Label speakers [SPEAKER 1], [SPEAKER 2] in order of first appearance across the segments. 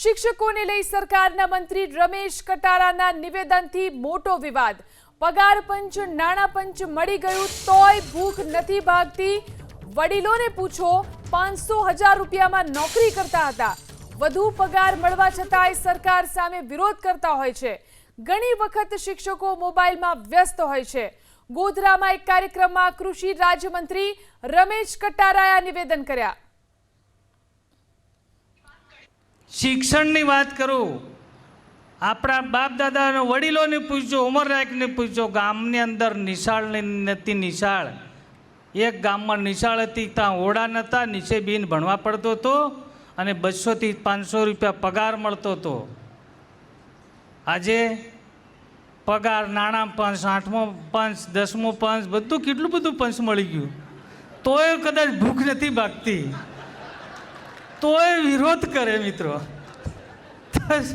[SPEAKER 1] શિક્ષકોને લઈ સરકારના મંત્રી રમેશ કટારાના નિવેદનથી મોટો વિવાદ। પગાર પંચ નાણાં પંચ મળી ગયું તોય ભૂખ નથી ભાગતી। વડીલોને પૂછો 500,000 રૂપિયામાં નોકરી કરતા હતા। વધુ પગાર મળવા છતાંય સરકાર સામે વિરોધ કરતા હોય છે। ઘણી વખત શિક્ષકો મોબાઈલમાં વ્યસ્ત હોય છે। ગોધરામાં એક કાર્યક્રમમાં કૃષિ રાજ્યમંત્રી રમેશ કટારાએ આ નિવેદન કર્યા।
[SPEAKER 2] શિક્ષણની વાત કરું, આપણા બાપ દાદા વડીલોને પૂછજો, ઉંમરલાયકને પૂછજો, ગામની અંદર નિશાળ નથી। નિશાળ એક ગામમાં નિશાળ હતી, ત્યાં ઓરડા નહોતા, નીચે બીન ભણવા પડતો હતો અને 200 થી 500 રૂપિયા પગાર મળતો હતો। આજે પગાર, નાણાં પંચ, 8મો પંચ, 10મો પંચ, બધું કેટલું બધું પંચ મળી ગયું, તોય કદાચ ભૂખ નથી ભાગતી, તોય વિરોધ કરે। મિત્રો,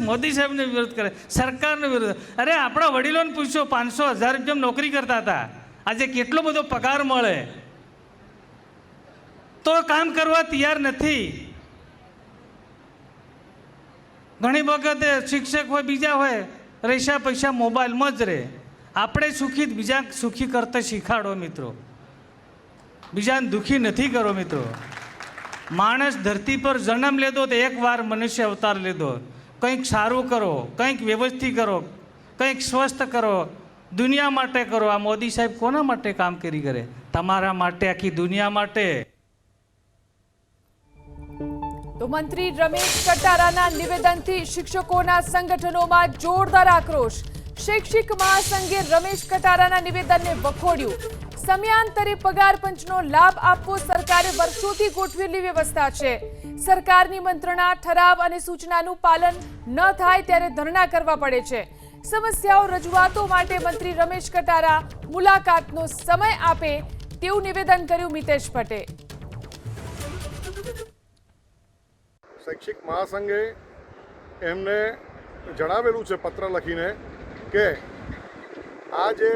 [SPEAKER 2] મોદી સાહેબને વિરોધ કરે, સરકારનો વિરોધ। અરે આપણા વડીલોને પૂછો, 500,000 રૂપિયા નોકરી કરતા હતા, આજે કેટલો બધો પગાર મળે, તો કામ કરવા તૈયાર નથી। ઘણી વખતે શિક્ષક હોય, બીજા હોય, પૈસા પૈસા મોબાઈલમાં જ રહે। આપણે સુખી બીજા સુખી કરતા શીખાડો મિત્રો, બીજાને દુઃખી નથી કરો મિત્રો। માણસ ધરતી પર જન્મ લીધો તો એકવાર મનુષ્ય અવતાર લીધો, કંઈક સારું કરો, કંઈક વ્યવસ્થિત કરો, કંઈક સ્વસ્થ કરો, દુનિયા માટે કરો। આ મોદી સાહેબ કોના માટે કામ કરી કરે? તમારા માટે, આખી દુનિયા માટે।
[SPEAKER 1] તો મંત્રી રમેશ કટારાના નિવેદનથી શિક્ષકોના સંગઠનોમાં જોરદાર આક્રોશ। શૈક્ષિક મહાસંઘે રમેશ કટારાના નિવેદનને વખોડ્યું। સમયાંતરે પગાર પંચનો લાભ આપવો સરકારે વર્ષોથી ગોઠવેલી વ્યવસ્થા છે। સરકારની મંત્રણા, ઠરાવ અને સૂચનાનું પાલન ન થાય ત્યારે ધરણા કરવા પડે છે। સમસ્યાઓ, રજૂઆતો માટે મંત્રી રમેશ કટારા મુલાકાતનો સમય આપે તેવું નિવેદન કર્યું મિતેશ ભટ્ટે।
[SPEAKER 3] શૈક્ષિક મહાસંઘે એમને જણાવેલું છે પત્ર લખીને કે આ જે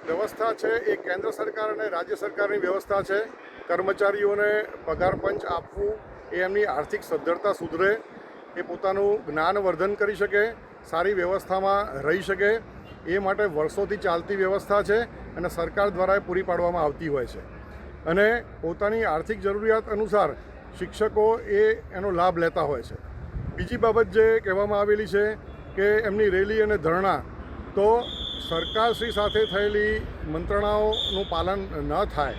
[SPEAKER 3] વ્યવસ્થા છે એ કેન્દ્ર સરકાર અને રાજ્ય સરકારની વ્યવસ્થા છે। કર્મચારીઓને પગાર પંચ આપવું એ એમની આર્થિક સદ્ધરતા સુધરે, એ પોતાનું જ્ઞાનવર્ધન કરી શકે, સારી વ્યવસ્થામાં રહી શકે, એ માટે વર્ષોથી ચાલતી વ્યવસ્થા છે અને સરકાર દ્વારા એ પૂરી પાડવામાં આવતી હોય છે। અને પોતાની આર્થિક જરૂરિયાત અનુસાર શિક્ષકો એનો લાભ લેતા હોય છે। બીજી બાબત જે કહેવામાં આવેલી છે કે એમની રેલી અને ધરણા, તો સરકારશ્રી સાથે થયેલી મંત્રણાઓનું પાલન ન થાય,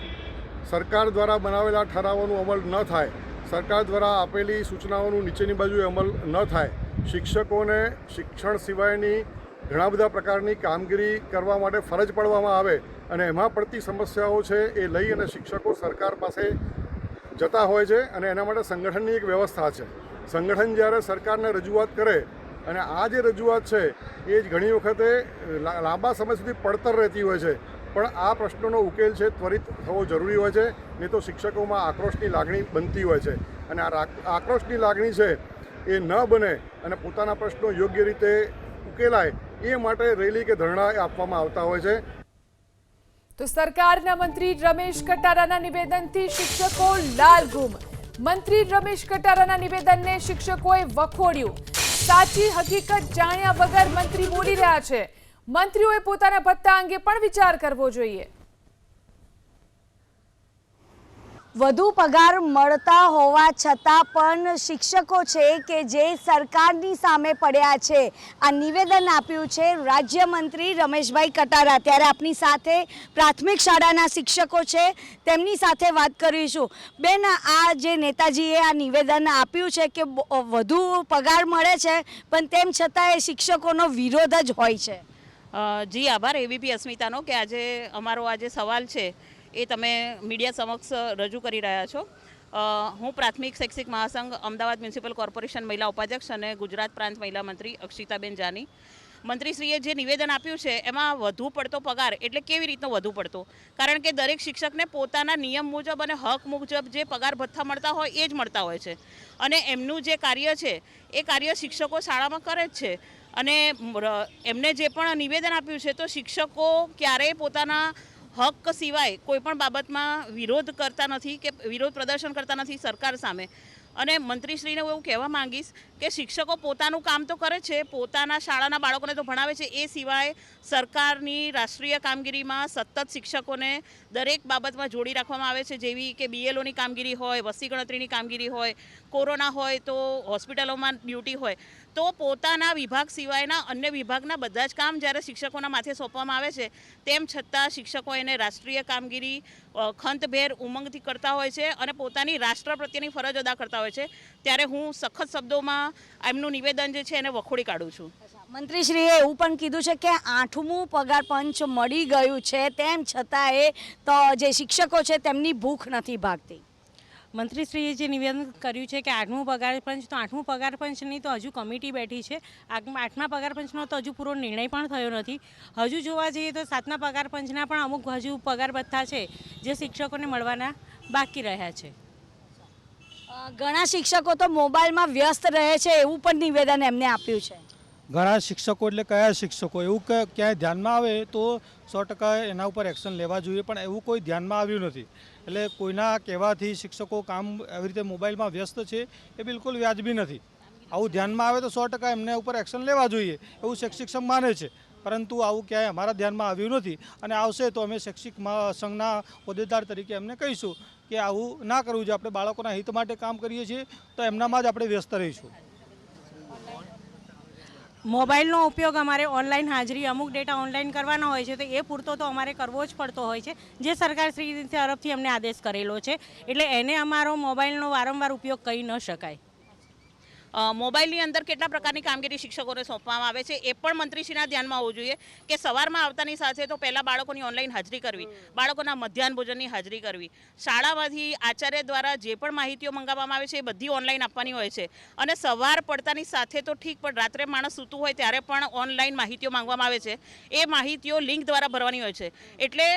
[SPEAKER 3] સરકાર દ્વારા બનાવેલા ઠરાવોનું અમલ ન થાય, સરકાર દ્વારા આપેલી સૂચનાઓનું નીચેની બાજુએ અમલ ન થાય, શિક્ષકોને શિક્ષણ સિવાયની ઘણા બધા પ્રકારની કામગીરી કરવા માટે ફરજ પાડવામાં આવે અને એમાં પડતી સમસ્યાઓ છે એ લઈ અને શિક્ષકો સરકાર પાસે જતા હોય છે અને એના માટે સંગઠનની એક વ્યવસ્થા છે। સંગઠન જ્યારે સરકારને રજૂઆત કરે અને આ જે રજૂઆત છે એ જ ઘણી વખતે લાંબા સમય સુધી પડતર રહેતી હોય છે, પણ આ પ્રશ્નોનો ઉકેલ છે ત્વરિત થવો જરૂરી હોય છે, નહીં તો શિક્ષકોમાં આક્રોશની લાગણી બનતી હોય છે અને આ આક્રોશની લાગણી છે એ ન બને અને પોતાના પ્રશ્નો યોગ્ય રીતે ઉકેલાય એ માટે રેલી કે ધરણા આપવામાં આવતા હોય છે।
[SPEAKER 1] તો સરકારના મંત્રી રમેશ કટારાના નિવેદનથી શિક્ષકો લાલઘૂમ। મંત્રી રમેશ કટારાના નિવેદનને શિક્ષકોએ વખોડ્યું। સાચી હકીકત જાણ્યા વગર મંત્રી બોલી રહ્યા છે। મંત્રીઓએ પોતાના ભત્તા અંગે પણ વિચાર કરવો જોઈએ।
[SPEAKER 4] વધુ પગાર મળતા હોવા છતાં પણ શિક્ષકો છે કે જે સરકારની સામે પડ્યા છે, આ નિવેદન આપ્યું છે રાજ્યમંત્રી રમેશભાઈ કટારા। ત્યારે આપની સાથે પ્રાથમિક શાળાના શિક્ષકો છે, તેમની સાથે વાત કરીશું। બેન, આ જે નેતાજીએ આ નિવેદન આપ્યું છે કે વધુ પગાર મળે છે પણ તેમ છતાં એ શિક્ષકોનો વિરોધ જ હોય છે।
[SPEAKER 5] જી આભાર એબીપી અસ્મિતાનો કે આજે અમારો આ જે સવાલ છે એ તમે મીડિયા સમક્ષ રજૂ કરી રહ્યા છો। હું પ્રાથમિક શૈક્ષિક મહાસંઘ અમદાવાદ મ્યુનિસિપલ કોર્પોરેશન મહિલા ઉપાધ્યક્ષ અને ગુજરાત પ્રાંત મહિલા મંત્રી અક્ષિતાબેન જાની। મંત્રીશ્રીએ જે નિવેદન આપ્યું છે એમાં વધુ પડતો પગાર એટલે કેવી રીતનો વધુ પડતો? કારણ કે દરેક શિક્ષકને પોતાના નિયમ મુજબ અને હક મુજબ જે પગાર ભથ્થા મળતા હોય એ જ મળતા હોય છે અને એમનું જે કાર્ય છે એ કાર્ય શિક્ષકો શાળામાં કરે જ છે અને એમને જે પણ નિવેદન આપ્યું છે તો શિક્ષકો ક્યારેય પોતાના હક સિવાય કોઈ પણ બાબતમાં વિરોધ કરતા નથી કે વિરોધ પ્રદર્શન કરતા નથી સરકાર સામે। અને મંત્રીશ્રીને હું એવું કહેવા માંગીશ કે શિક્ષકો પોતાનું કામ તો કરે છે, પોતાના શાળાના બાળકોને તો ભણાવે છે, એ સિવાય સરકારની રાષ્ટ્રીય કામગીરીમાં સતત શિક્ષકોને દરેક બાબતમાં જોડી રાખવામાં આવે છે, જેવી કે BLOની કામગીરી હોય, વસ્તી ગણતરીની કામગીરી હોય, કોરોના હોય તો હોસ્પિટલોમાં ડ્યુટી હોય, તો પોતાના વિભાગ સિવાયના અન્ય વિભાગના બધા જ કામ જ્યારે શિક્ષકોના માથે સોંપવામાં આવે છે, તેમ છતાં શિક્ષકો એને રાષ્ટ્રીય કામગીરી ખંતભેર ઉમંગથી કરતા હોય છે અને પોતાની રાષ્ટ્ર પ્રત્યેની ફરજ અદા કરતા હોય છે, ત્યારે હું સખત શબ્દોમાં એમનું નિવેદન જે છે એને વખોડી કાઢું છું.
[SPEAKER 4] મંત્રીશ્રીએ એવું પણ કીધું છે કે 8મું પગાર પંચ મળી ગયું છે, તેમ છતાંય તો જે શિક્ષકો છે તેમની ભૂખ નથી ભાગતી.
[SPEAKER 6] મંત્રીશ્રીએ જે નિવેદન કર્યું છે કે 8મું પગાર પંચ, તો 8મું પગાર પંચની તો હજુ કમિટી બેઠી છે. 8મા પગાર પંચનો તો હજુ પૂરો નિર્ણય પણ થયો નથી. હજુ જોવા જઈએ તો 7મા પગાર પંચના પણ અમુક હજુ પગાર ભથ્થા છે જે શિક્ષકોને મળવાના બાકી રહ્યા છે.
[SPEAKER 4] ઘણા શિક્ષકો તો મોબાઈલમાં વ્યસ્ત રહે છે એવું પણ નિવેદન એમને આપ્યું છે.
[SPEAKER 7] ઘણા શિક્ષકો એટલે કયા શિક્ષકો, એવું કે ક્યાંય ધ્યાનમાં આવે તો 100% એના ઉપર એક્શન લેવા જોઈએ, પણ એવું કોઈ ધ્યાનમાં આવ્યું નથી. એટલે કોઈના કહેવાથી શિક્ષકો કામ આવી રીતે મોબાઈલમાં વ્યસ્ત છે એ બિલકુલ વ્યાજબી નથી. આવું ધ્યાનમાં આવે તો 100% એમને ઉપર એક્શન લેવા જોઈએ એવું શિક્ષક માને છે, પરંતુ આવું ક્યાંય અમારા ધ્યાનમાં આવ્યું નથી. અને આવશે તો અમે શૈક્ષિક સંઘના હોદ્દેદાર તરીકે એમને કહીશું કે આવું ના કરવું જોઈએ. આપણે બાળકોના હિત માટે કામ કરીએ છીએ તો એમનામાં જ આપણે વ્યસ્ત રહીશું.
[SPEAKER 6] મોબાઈલનો ઉપયોગ અમારે ઓનલાઈન હાજરી, અમુક ડેટા ઓનલાઈન કરવાનો હોય છે, તો એ પૂરતો તો અમારે કરવો જ પડતો હોય છે, જે સરકારશ્રી તરફથી અમને આદેશ કરેલો છે. એટલે એને અમારો મોબાઈલનો વારંવાર ઉપયોગ કરી ન શકાય.
[SPEAKER 5] મોબાઈલની અંદર કેટલા પ્રકારની કામગીરી શિક્ષકોને સોંપવામાં આવે છે એ પણ મંત્રીશ્રીના ધ્યાનમાં હોવું જોઈએ કે સવારમાં આવતાની સાથે તો પહેલાં બાળકોની ઓનલાઈન હાજરી કરવી, બાળકોના મધ્યાહન ભોજનની હાજરી કરવી, શાળામાંથી આચાર્ય દ્વારા જે પણ માહિતીઓ મંગાવવામાં આવે છે એ બધી ઓનલાઈન આપવાની હોય છે. અને સવાર પડતાની સાથે તો ઠીક, પણ રાત્રે માણસ સૂતું હોય ત્યારે પણ ઓનલાઈન માહિતીઓ માંગવામાં આવે છે. એ માહિતીઓ લિંક દ્વારા ભરવાની હોય છે. એટલે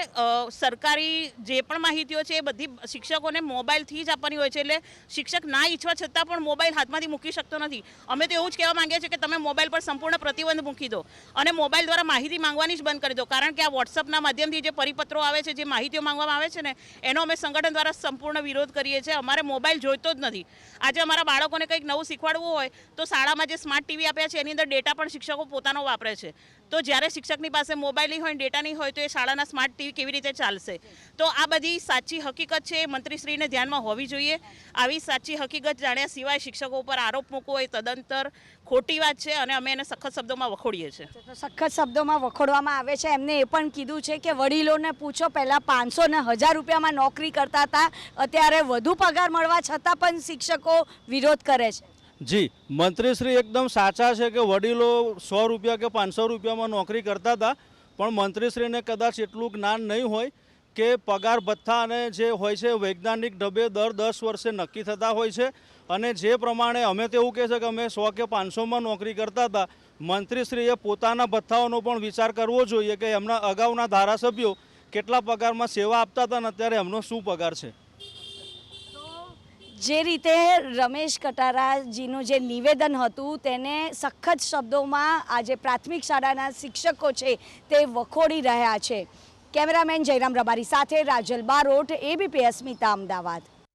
[SPEAKER 5] સરકારી જે પણ માહિતીઓ છે એ બધી શિક્ષકોને મોબાઈલથી જ આપવાની હોય છે. એટલે શિક્ષક ના ઈચ્છવા છતાં પણ મોબાઈલ હાથમાંથી મૂકી શકે નથી. અમે તો એવું જ કહેવા માંગીએ છીએ કે તમે મોબાઈલ પર સંપૂર્ણ પ્રતિબંધ મૂકી દો અને મોબાઈલ દ્વારા માહિતી માંગવાની જ બંધ કરી દો. કારણ કે આ વોટ્સઅપના માધ્યમથી જે પરિપત્રો આવે છે, જે માહિતીઓ માંગવામાં આવે છે ને, એનો અમે સંગઠન દ્વારા સંપૂર્ણ વિરોધ કરીએ છીએ. અમારે મોબાઈલ જોઈતો જ નથી. આજે અમારા બાળકોને કંઈક નવું શીખવાડવું હોય તો શાળામાં જે સ્માર્ટ ટીવી આપ્યા છે એની અંદર ડેટા પણ શિક્ષકો પોતાનો વાપરે છે. તો જ્યારે શિક્ષકની પાસે મોબાઈલ નહીં હોય, ડેટા નહીં હોય, તો એ શાળાના સ્માર્ટ ટીવી કેવી રીતે ચાલશે? તો આ બધી સાચી હકીકત છે, એ મંત્રીશ્રીને ધ્યાનમાં હોવી જોઈએ. આવી સાચી હકીકત જાણ્યા સિવાય શિક્ષકો ઉપર આરોપ મૂકવો એ તદંતર ખોટી વાત છે અને અમે એને સખત શબ્દોમાં વખોડીએ છીએ.
[SPEAKER 4] સખત શબ્દોમાં વખોડવામાં આવે છે. એમને એ પણ કીધું છે કે વડીલોને પૂછો, પહેલાં 500 ને 1000 રૂપિયામાં નોકરી કરતા હતા, અત્યારે વધુ પગાર મળવા છતાં પણ શિક્ષકો વિરોધ કરે છે.
[SPEAKER 8] જી, મંત્રીશ્રી એકદમ સાચા છે કે વડીલો 100 રૂપિયા કે 500 રૂપિયામાં નોકરી કરતા હતા, પણ મંત્રીશ્રીને કદાચ એટલું જ્ઞાન નહીં હોય કે પગાર ભથ્થા અને જે હોય છે વૈજ્ઞાનિક ઢબે દર 10 વર્ષે નક્કી થતા હોય છે. અને જે પ્રમાણે અમે તો એવું કહે છે કે અમે 100 કે 500માં નોકરી કરતા હતા. મંત્રીશ્રીએ પોતાના ભથ્થાઓનો પણ વિચાર કરવો જોઈએ કે એમના અગાઉના ધારાસભ્યો કેટલા પગારમાં સેવા આપતા હતા અને અત્યારે એમનો શું પગાર છે.
[SPEAKER 4] જે રીતે રમેશ કટારાજીનું જે નિવેદન હતું તેને સખત શબ્દોમાં આજે પ્રાથમિક શાળાના શિક્ષકો છે તે વખોડી રહ્યા છે. કેમેરામેન જયરામ રબારી સાથે રાજલ બારોટ, ABP અસ્મિતા, અમદાવાદ.